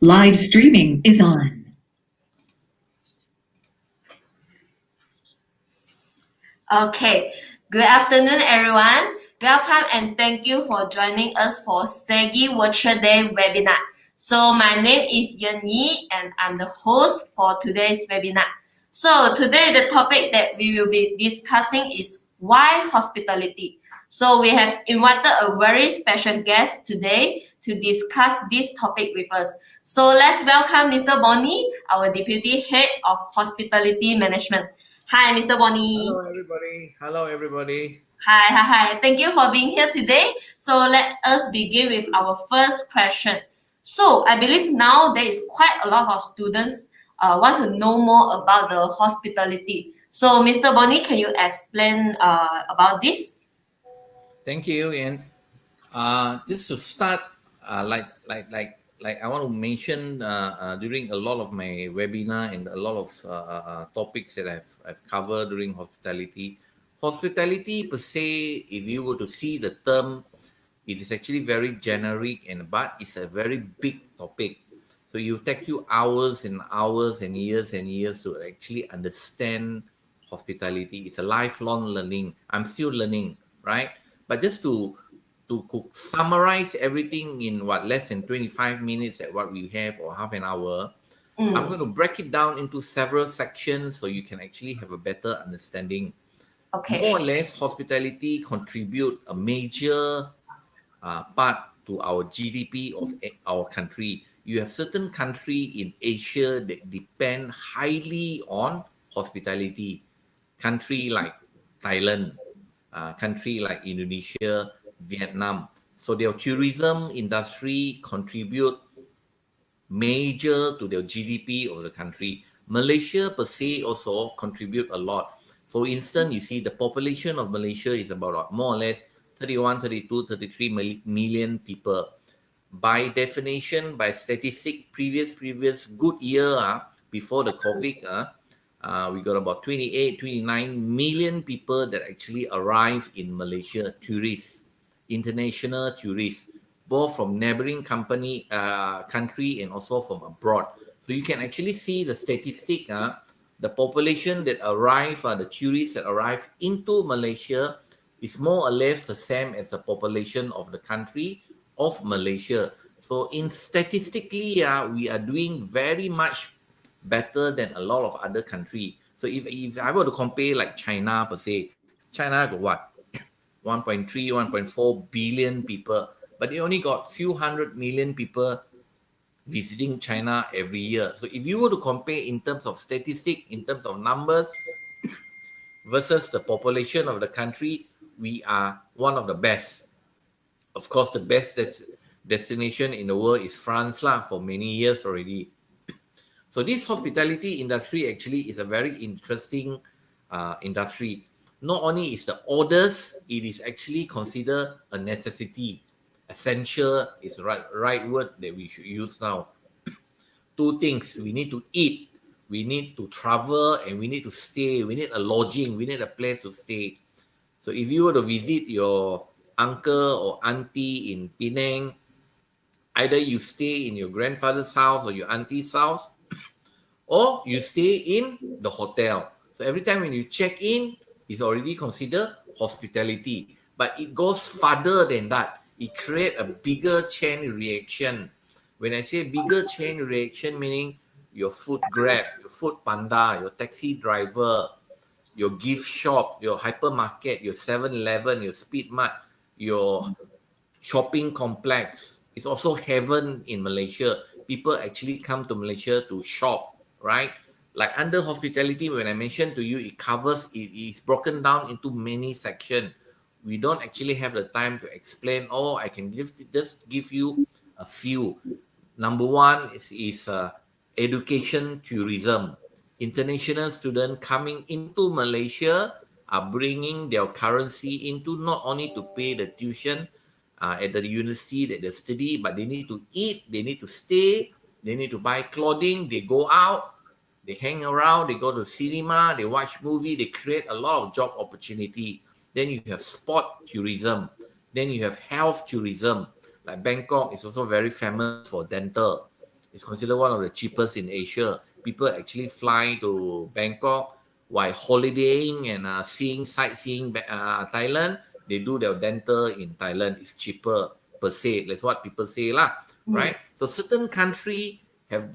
Live streaming is on. Okay, good afternoon, everyone. Welcome and thank you for joining us for SEGI Virtual Day webinar. So my name is Yan Yi and I'm the host for today's webinar. So today the topic that we will be discussing is why hospitality. So we have invited a very special guest today to discuss this topic with us. So let's welcome Mr. Bonnie, our Deputy Head of Hospitality Management. Hi, Mr. Bonnie. Hello, everybody. Hello, everybody. Hi. Thank you for being here today. So let us begin with our first question. So I believe now there is quite a lot of students want to know more about the hospitality. So Mr. Bonnie, can you explain about this? Thank you. And just to start, like I want to mention during a lot of my webinar and a lot of topics that I've covered during hospitality. Hospitality per se, if you were to see the term, it is actually very generic but it's a very big topic. So you take you hours and hours and years to actually understand hospitality. It's a lifelong learning. I'm still learning, right? But just to summarize everything in less than 25 minutes at what we have or half an hour, I'm going to break it down into several sections so you can actually have a better understanding. Okay, More or sure. less, hospitality contribute a major part to our GDP of our country. You have certain country in Asia that depend highly on hospitality. Country like Thailand, country like Indonesia, Vietnam. So their tourism industry contribute major to their GDP of the country. Malaysia per se also contribute a lot. For instance, you see the population of Malaysia is about more or less 31, 32, 33 million people. By definition, by statistic, previous good year before the COVID, we got about 28, 29 million people that actually arrived in Malaysia, tourists, international tourists, both from neighboring country and also from abroad. So you can actually see the statistic, the population that arrive, the tourists that arrive into Malaysia is more or less the same as the population of the country of Malaysia. So in statistically, we are doing very much better than a lot of other country. So if I were to compare like China per se, China got what? 1.3, 1.4 billion people, but they only got few hundred million people visiting China every year. So if you were to compare in terms of statistic, in terms of numbers versus the population of the country, we are one of the best. Of course, the best destination in the world is France for many years already. So this hospitality industry actually is a very interesting industry. Not only is the orders, it is actually considered a necessity. Essential is the right word that we should use now. Two things: we need to eat, we need to travel, and we need to stay. We need a lodging, we need a place to stay. So if you were to visit your uncle or auntie in Penang, either you stay in your grandfather's house or your auntie's house, or you stay in the hotel. So every time when you check in, it's already considered hospitality. But it goes further than that. It creates a bigger chain reaction. When I say bigger chain reaction, meaning your food grab, your food panda, your taxi driver, your gift shop, your hypermarket, your 7-Eleven, your Speed Mart, your shopping complex. It's also heaven in Malaysia. People actually come to Malaysia to shop, right? Like under hospitality, when I mentioned to you, it is broken down into many sections. We don't actually have the time to explain. I can just give you a few. Number one is education tourism. International students coming into Malaysia are bringing their currency into not only to pay the tuition at the university that they study, but they need to eat, they need to stay, they need to buy clothing, they go out, they hang around, they go to cinema, they watch movie, they create a lot of job opportunity. Then you have sport tourism. Then you have health tourism. Like Bangkok is also very famous for dental. It's considered one of the cheapest in Asia. People actually fly to Bangkok while holidaying and seeing sightseeing Thailand. They do their dental in Thailand. It's cheaper per se. That's what people say lah, right? So certain country have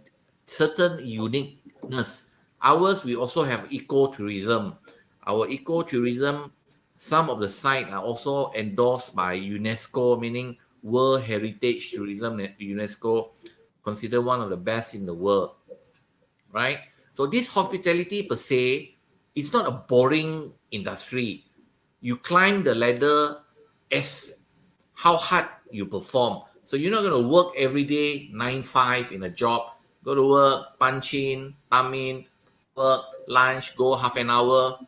certain uniqueness. Ours, we also have ecotourism. Our ecotourism, some of the sites are also endorsed by UNESCO, meaning World Heritage Tourism. UNESCO considered one of the best in the world, right? So this hospitality per se is not a boring industry. You climb the ladder as how hard you perform. So you're not going to work every day 9 5 in a job. Go to work, punch in, come in, work, lunch, go half an hour,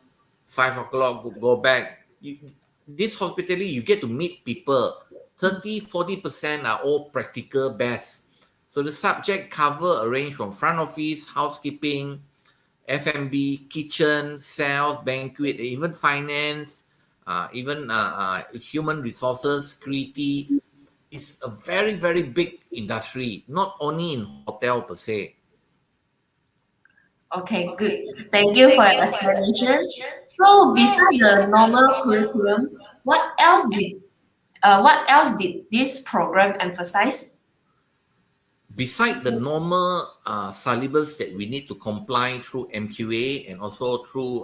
5 o'clock, go back. This hospitality, you get to meet people. 30 40% are all practical best. So the subject cover a range from front office, housekeeping, F&B, kitchen, sales, banquet, even finance, even human resources, security. Is a very, very big industry, not only in hotel per se. Okay, good. Thank you for your explanation. So, beside the normal curriculum, what else did this program emphasize? Beside the normal syllabus that we need to comply through MQA and also through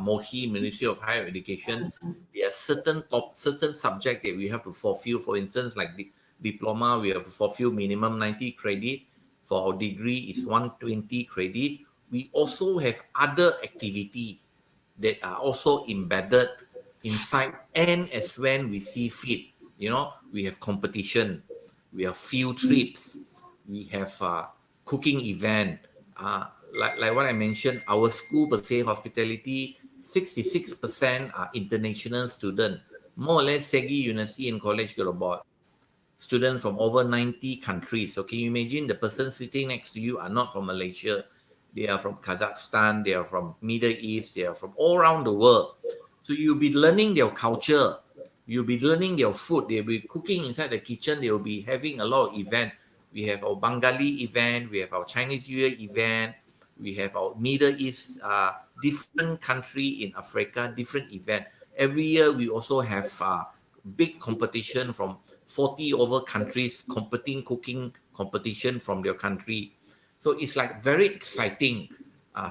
MOHI, Ministry of Higher Education, there are certain subject that we have to fulfill. For instance, like the diploma, we have to fulfill minimum 90 credit. For our degree, is 120 credit. We also have other activity that are also embedded inside, and as when we see fit. We have competition, we have field trips, we have cooking event. Like what I mentioned, our school per se, hospitality, 66% are international student. More or less, SEGI University and College got about students from over 90 countries. So can you imagine the person sitting next to you are not from Malaysia? They are from Kazakhstan, they are from Middle East, they are from all around the world. So you'll be learning their culture, you'll be learning their food, they'll be cooking inside the kitchen, they'll be having a lot of event. We have our Bengali event, we have our Chinese New Year event, we have our Middle East, different country in Africa, different event. Every year we also have big competition from 40 over countries competing cooking competition from their country. So it's like very exciting.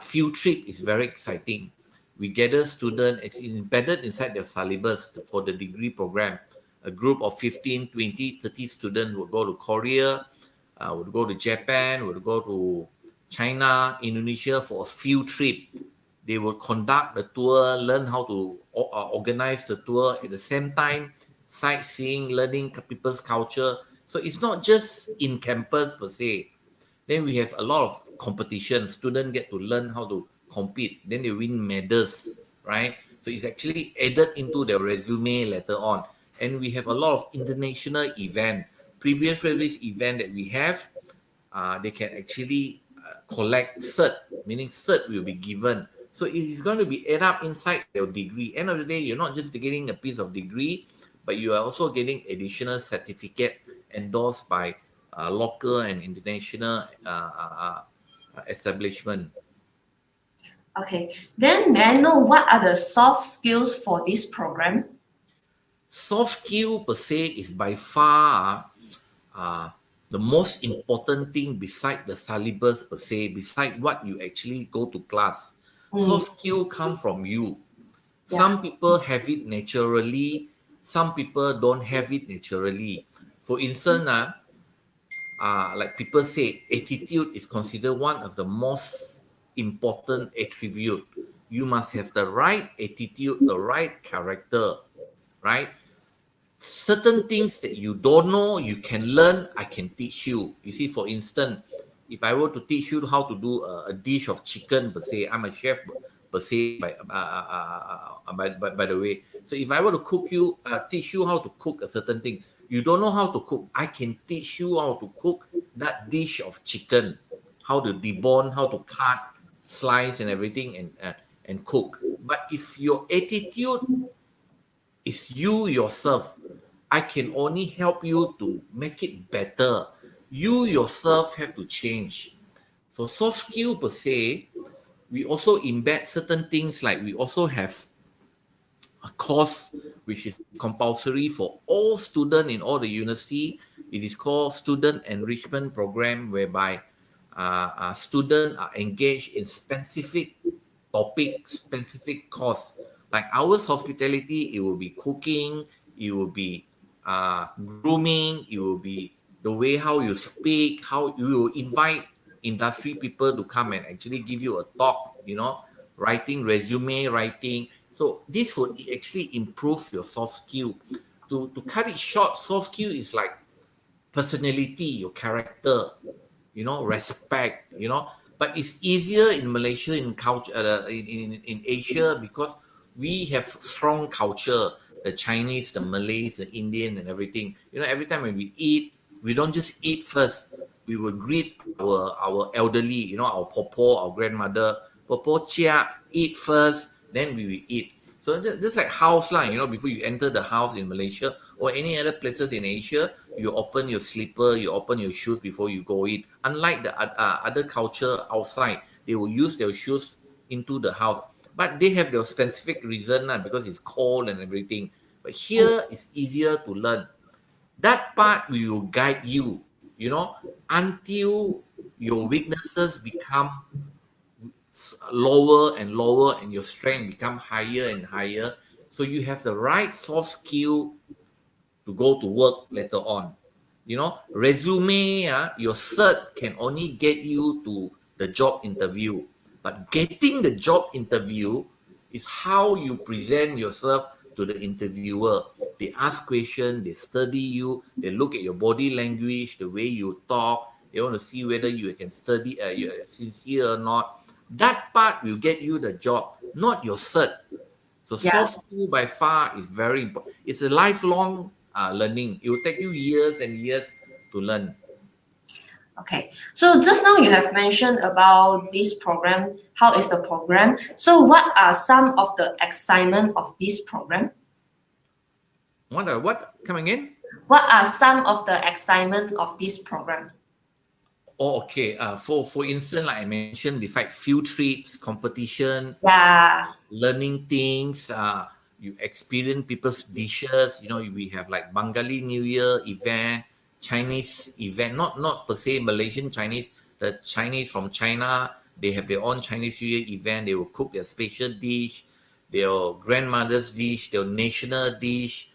Field trip is very exciting. We gather students, it's embedded inside their syllabus for the degree program. A group of 15, 20, 30 students will go to Korea, would go to Japan, would go to China, Indonesia for a field trip. They will conduct the tour, learn how to organize the tour at the same time, sightseeing, learning people's culture. So it's not just in campus per se. Then we have a lot of competition. Students get to learn how to compete. Then they win medals, right? So it's actually added into their resume later on. And we have a lot of international event. Previous event that we have, they can actually collect cert, meaning cert will be given. So it is going to be add up inside your degree. End of the day, you're not just getting a piece of degree, but you are also getting additional certificate endorsed by local and international establishment. Okay, then may I know what are the soft skills for this program? Soft skill per se is by far the most important thing beside the syllabus per se, beside what you actually go to class. Soft skill come from you. Some people have it naturally, some people don't have it naturally. For instance, like people say, attitude is considered one of the most important attribute. You must have the right attitude, the right character, right? Certain things that you don't know, you can learn, I can teach you. You see, for instance, if I were to teach you how to do a dish of chicken per se, I'm a chef per se by the way. So if I were to teach you how to cook a certain thing, you don't know how to cook, I can teach you how to cook that dish of chicken, how to debone, how to cut, slice and everything and cook. But if your attitude is you yourself, I can only help you to make it better. You yourself have to change. So soft skill per se, we also embed certain things like we also have a course which is compulsory for all students in all the university. It is called Student Enrichment Program, whereby students are engaged in specific topic, specific course. Like ours, hospitality, it will be cooking, it will be grooming, it will be the way how you speak, how you will invite industry people to come and actually give you a talk, writing, resume writing. So this would actually improve your soft skill. To cut it short, soft skill is like personality, your character, respect, But it's easier in Malaysia, in culture, in Asia, because we have strong culture. The Chinese, the Malays, the Indian, and everything. Every time when we eat, we don't just eat first. We will greet our elderly, our popo, our grandmother. Popo chia, eat first, then we will eat. So just like house line, before you enter the house in Malaysia or any other places in Asia, you open your slipper, you open your shoes before you go in. Unlike the other culture outside, they will use their shoes into the house. But they have their specific reason because it's cold and everything. But here it's easier to learn. That part we will guide you, until your weaknesses become lower and lower and your strength become higher and higher. So you have the right soft skill to go to work later on. Resume, your cert can only get you to the job interview. But getting the job interview is how you present yourself to the interviewer. They ask questions, they study you, they look at your body language, the way you talk. They want to see whether you can study, you're sincere or not. That part will get you the job, not your cert. So Yeah. soft skill by far is very important. It's a lifelong learning. It will take you years and years to learn. Okay. So just now you have mentioned about this program. How is the program? So what are some of the excitement of this program? What? Come again? What are some of the excitement of this program? Oh, okay. For instance, like I mentioned, the fact field trips, competition, Yeah. learning things. You experience people's dishes. We have like Bengali New Year event, Chinese event. Not per se Malaysian Chinese. The Chinese from China, they have their own Chinese New Year event. They will cook their special dish, their grandmother's dish, their national dish.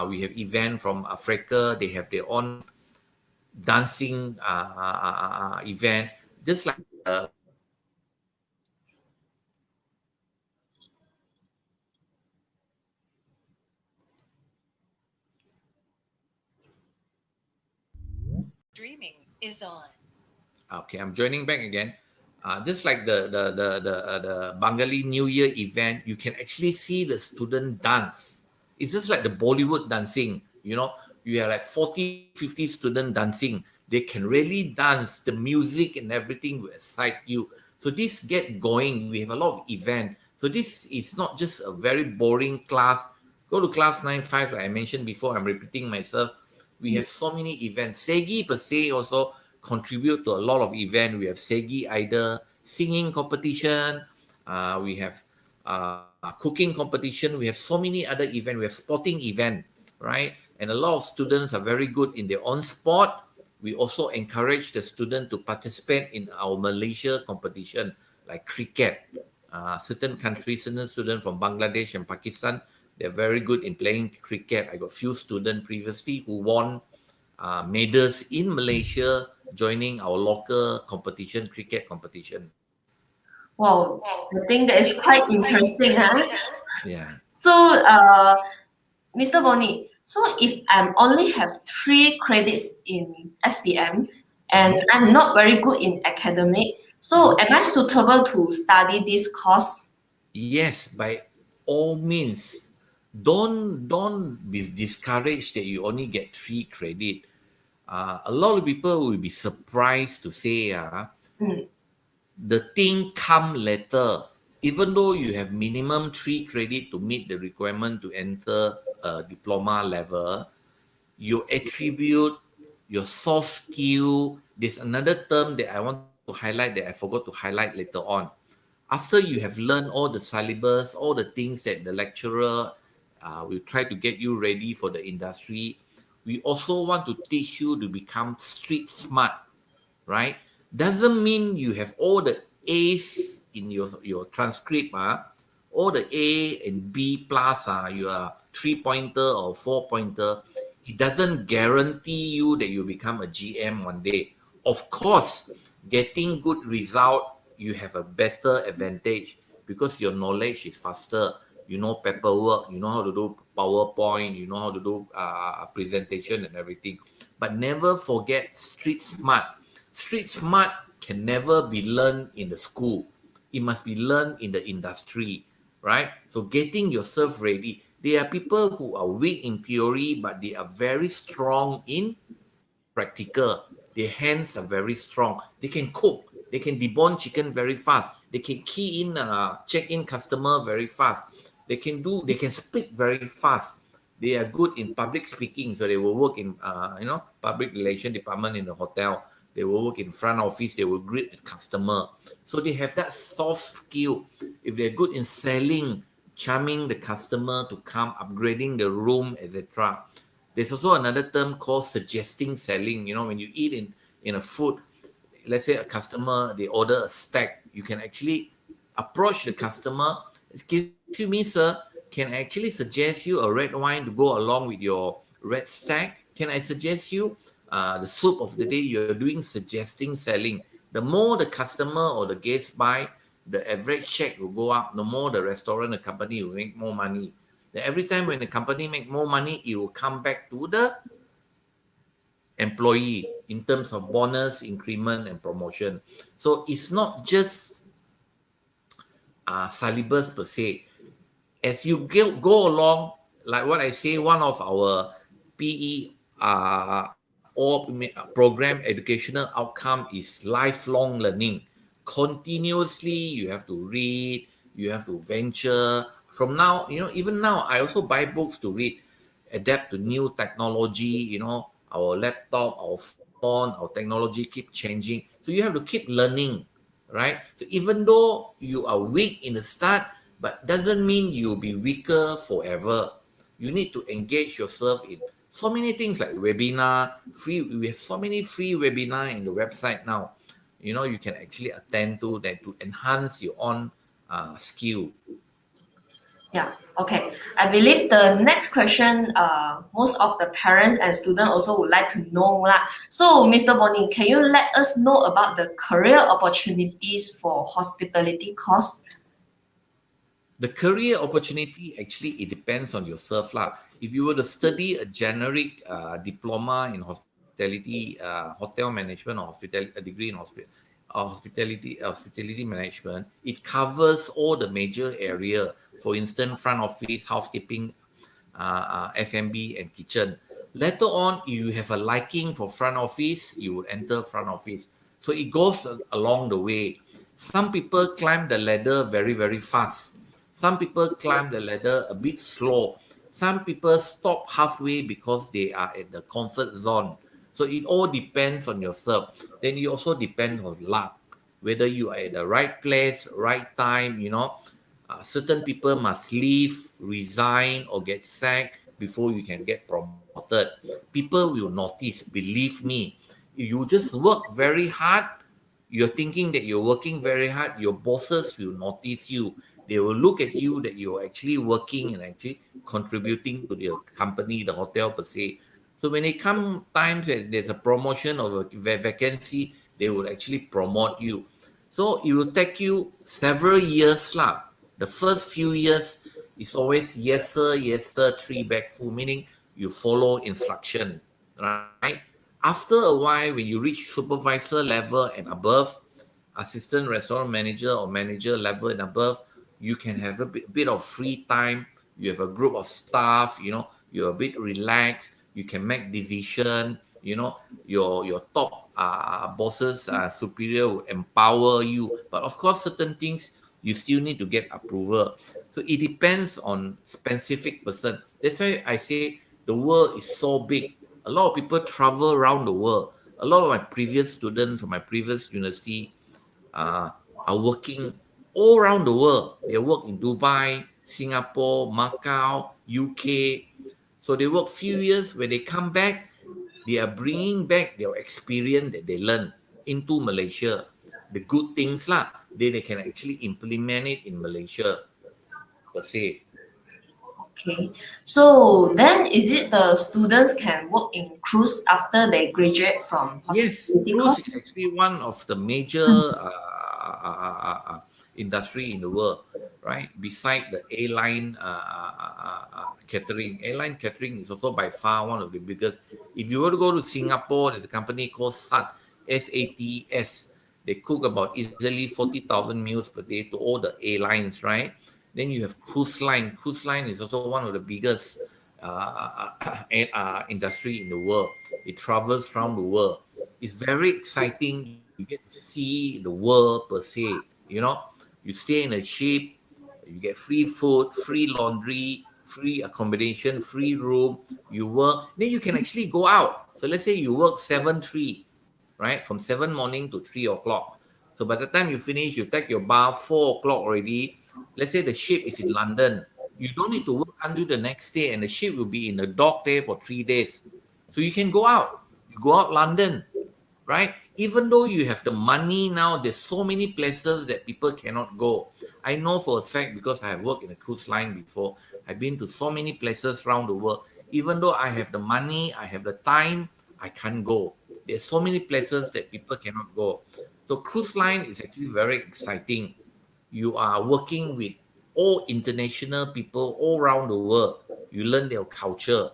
We have event from Africa. They have their own dancing event. Just like Streaming is on. Okay, I'm joining back again. Just like the Bengali New Year event, you can actually see the student dance. It's just like the Bollywood dancing. You have like 40, 50 students dancing. They can really dance. The music and everything will excite you. So this get going. We have a lot of event. So this is not just a very boring class. Go to class 9-5, like I mentioned before. I'm repeating myself. We have so many events. SEGI per se also contribute to a lot of events. We have SEGI either singing competition, we have cooking competition, we have so many other events, we have sporting event, right? And a lot of students are very good in their own sport. We also encourage the student to participate in our Malaysia competition like cricket. Certain countries, certain students from Bangladesh and Pakistan, they're very good in playing cricket. I got few students previously who won medals in Malaysia joining our local competition, cricket competition. Wow, I think that is quite interesting, huh? Yeah. So, Mr. Bonnie, so if I'm only have 3 credits in SPM and Mhm. I'm not very good in academic, so Mhm. am I suitable to study this course? Yes, by all means. Don't be discouraged that you only get 3 credit. A lot of people will be surprised to say Mm. the thing come later. Even though you have minimum 3 credit to meet the requirement to enter a diploma level, you attribute your soft skill. There's another term that I want to highlight that I forgot to highlight later on. After you have learned all the syllabus, all the things that the lecturer will try to get you ready for the industry, we also want to teach you to become street smart, right? Doesn't mean you have all the A's in your transcript, all the A and B plus, you are 3 pointer or 4 pointer. It doesn't guarantee you that you become a GM one day. Of course, getting good result, you have a better advantage because your knowledge is faster. You know paperwork, you know how to do PowerPoint, you know how to do presentation and everything. But never forget street smart. Street smart can never be learned in the school. It must be learned in the industry, right? So getting yourself ready. There are people who are weak in theory, but they are very strong in practical. Their hands are very strong. They can cook. They can debone chicken very fast. They can key in, check in customer very fast. They can speak very fast. They are good in public speaking, so they will work in, public relation department in the hotel. They will work in front office. They will greet the customer. So they have that soft skill. If they're good in selling, charming the customer to come, upgrading the room, etc. There's also another term called suggesting selling. When you eat in a food, let's say a customer, they order a steak, you can actually approach the customer. Excuse me, sir, can I actually suggest you a red wine to go along with your red steak? Can I suggest you the soup of the day? You're doing suggesting selling. The more the customer or the guest buy, the average check will go up. The more the restaurant, the company will make more money. Then every time when the company make more money, it will come back to the employee in terms of bonus, increment, and promotion. So it's not just syllabus per se. As you go along, like what I say, one of our PE or program educational outcome is lifelong learning. Continuously, you have to read, you have to venture. From now, even now, I also buy books to read, adapt to new technology. Our laptop, our phone, our technology keep changing. So you have to keep learning, right? So even though you are weak in the start, but doesn't mean you'll be weaker forever. You need to engage yourself in so many things like webinar, free. We have so many free webinar in the website now. You can actually attend to that to enhance your own skill. Yeah, okay. I believe the next question, most of the parents and students also would like to know lah. So, Mr. Bonnie, can you let us know about the career opportunities for hospitality course? The career opportunity, actually, it depends on yourself lah. If you were to study a generic diploma in hospitality, hotel management, or a degree in hospitality management, it covers all the major area. For instance, front office, housekeeping, F&B, and kitchen. Later on, you have a liking for front office, you will enter front office. So it goes along the way. Some people climb the ladder very, very fast. Some people climb the ladder a bit slow. Some people stop halfway because they are at the comfort zone. So it all depends on yourself. Then it also depends on luck, whether you are at the right place, right time. Certain people must leave, resign, or get sacked before you can get promoted. People will notice, believe me. If you just work very hard, you're thinking that you're working very hard, your bosses will notice you. They will look at you that you're actually working and actually contributing to the company, the hotel per se. So when it come times that there's a promotion or a vacancy, they will actually promote you. So it will take you several years lah. The first few years is always yes sir, three bag full, meaning you follow instruction, right? After a while, when you reach supervisor level and above, assistant restaurant manager or manager level and above, you can have a bit of free time. You have a group of staff, you're a bit relaxed. You can make decision. Your top bosses, superior will empower you. But of course, certain things you still need to get approval. So it depends on specific person. That's why I say the world is so big. A lot of people travel around the world. A lot of my previous students from my previous university uh, are working all around the world. They work in Dubai, Singapore, Macau, UK. So they work few years. When they come back, they are bringing back their experience that they learned into Malaysia. The good things lah. Then they can actually implement it in Malaysia per se. Okay. So then is it the students can work in cruise after they graduate from Yes, hospitality cruise is course? actually one of the major industry in the world, right? Beside the airline catering. Airline catering is also by far one of the biggest. If you were to go to Singapore, there's a company called SAT, SATS. They cook about easily 40,000 meals per day to all the airlines, right? Then you have cruise line. Cruise line is also one of the biggest industry in the world. It travels around the world. It's very exciting. You get to see the world per se. You know, you stay in a ship, you get free food, free laundry, free accommodation, free room. You work, then you can actually go out. So let's say you work 7-3, right? From 7 morning to 3 o'clock. So by the time you finish, you take your bath 4 o'clock already. Let's say the ship is in London. You don't need to work until the next day, and the ship will be in the dock there for 3 days. So you can go out. You go out London, right? Even though you have the money now, there's so many places that people cannot go. I know for a fact because I have worked in a cruise line before. I've been to so many places around the world. Even though I have the money, I have the time, I can't go. There's so many places that people cannot go. So cruise line is actually very exciting. You are working with all international people all around the world. You learn their culture.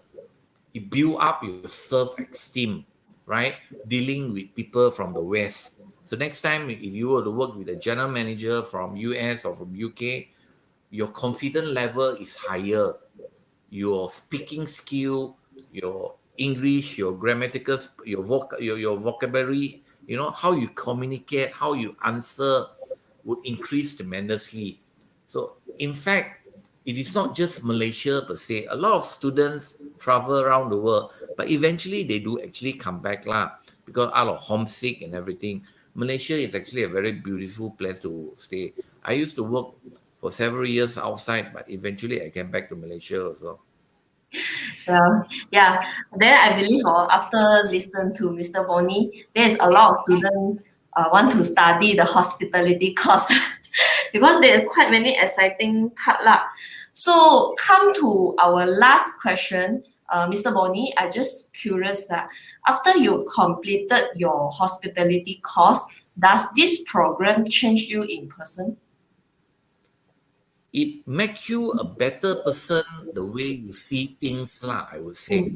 It build up your self-esteem, right? Dealing with people from the West. So next time, if you were to work with a general manager from US or from UK, your confidence level is higher. Your speaking skill, your English, your grammatical, your vocabulary, how you communicate, how you answer would increase tremendously. So in fact, it is not just Malaysia per se. A lot of students travel around the world, but eventually they do actually come back lah, because out of homesick and everything. Malaysia is actually a very beautiful place to stay. I used to work for several years outside, but eventually I came back to Malaysia also. Yeah, yeah. Then I believe after listening to Mr. Bonnie, there's a lot of students want to study the hospitality course because there's quite many exciting part lah. So come to our last question, Mr. Bonnie. I just curious after you completed your hospitality course, does this program change you in person? It makes you a better person the way you see things lah, I would say. Mm.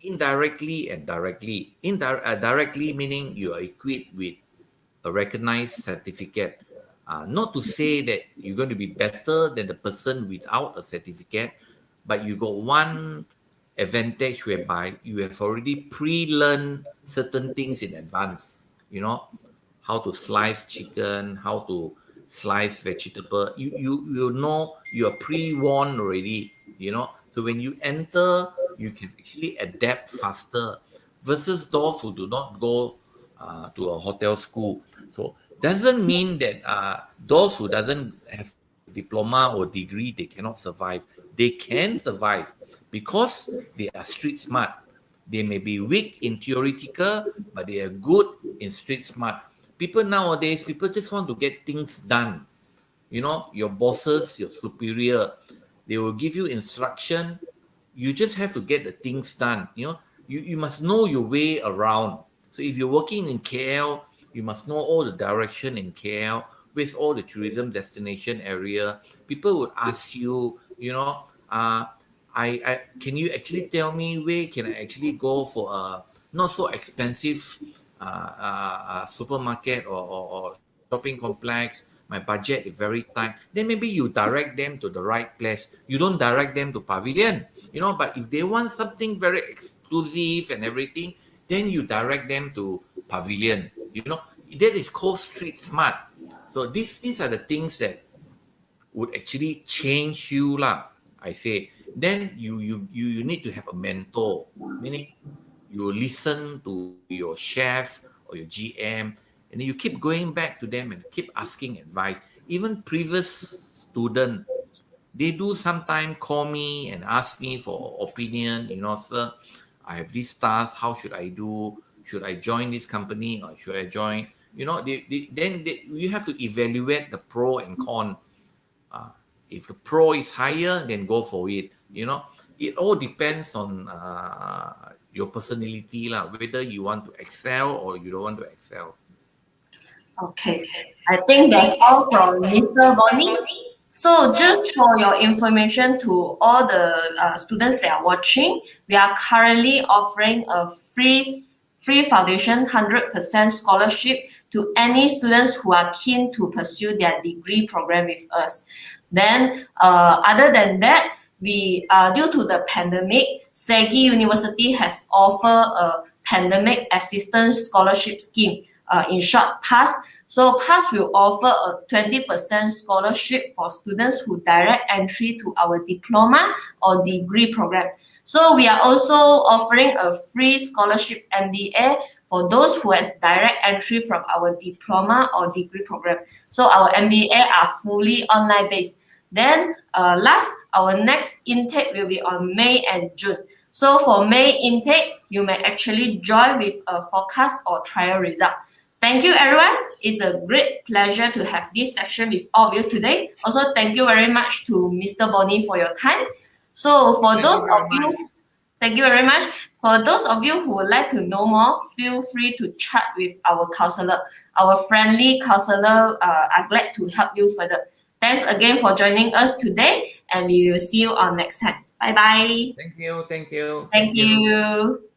Indirectly and directly. Directly meaning you are equipped with a recognized certificate. Not to say that you're going to be better than the person without a certificate, but you got one advantage whereby you have already pre-learned certain things in advance. You know, how to slice chicken, how to slice vegetable. You know you are pre-warned already. So when you enter, you can actually adapt faster versus those who do not go to a hotel school. So doesn't mean that those who doesn't have diploma or degree they cannot survive. They can survive because they are street smart. They may be weak in theoretical, but they are good in street smart. People nowadays, people just want to get things done. Your bosses, your superior, they will give you instruction. You just have to get the things done. You must know your way around. So if you're working in KL, you must know all the direction in KL, with all the tourism destination area. People would ask you, I can you actually tell me where can I actually go for a not so expensive supermarket or shopping complex? My budget is very tight. Then maybe you direct them to the right place. You don't direct them to pavilion, but if they want something very exclusive and everything, then you direct them to pavilion. That is called street smart. So these are the things that would actually change you lah. I say Then you need to have a mentor, meaning you listen to your chef or your GM, and then you keep going back to them and keep asking advice. Even previous student, they do sometimes call me and ask me for opinion. Sir, I have this task. How should I do? Should I join this company or should I join? You have to evaluate the pro and con. Uh, if the pro is higher, then go for it. It all depends on your personality, lah, whether you want to excel or you don't want to excel. Okay, I think that's all from Mr. Bonnie. So just for your information to all the students that are watching, we are currently offering a free foundation 100% scholarship to any students who are keen to pursue their degree program with us. Then other than that, we due to the pandemic, SEGI University has offered a pandemic assistance scholarship scheme. In short, PASS. So PASS will offer a 20% scholarship for students who direct entry to our diploma or degree program. So we are also offering a free scholarship MBA for those who has direct entry from our diploma or degree program. So our MBA are fully online based. Then last, our next intake will be on May and June. So for May intake, you may actually join with a forecast or trial result. Thank you, everyone. It's a great pleasure to have this session with all of you today. Also, thank you very much to Mr. Bonnie for your time. So for Thank those you very of much. you, thank you very much. For those of you who would like to know more, feel free to chat with our counselor. Our friendly counselor are glad to help you further. Thanks again for joining us today, and we will see you on next time. Bye bye. Thank you. Thank you. Thank you.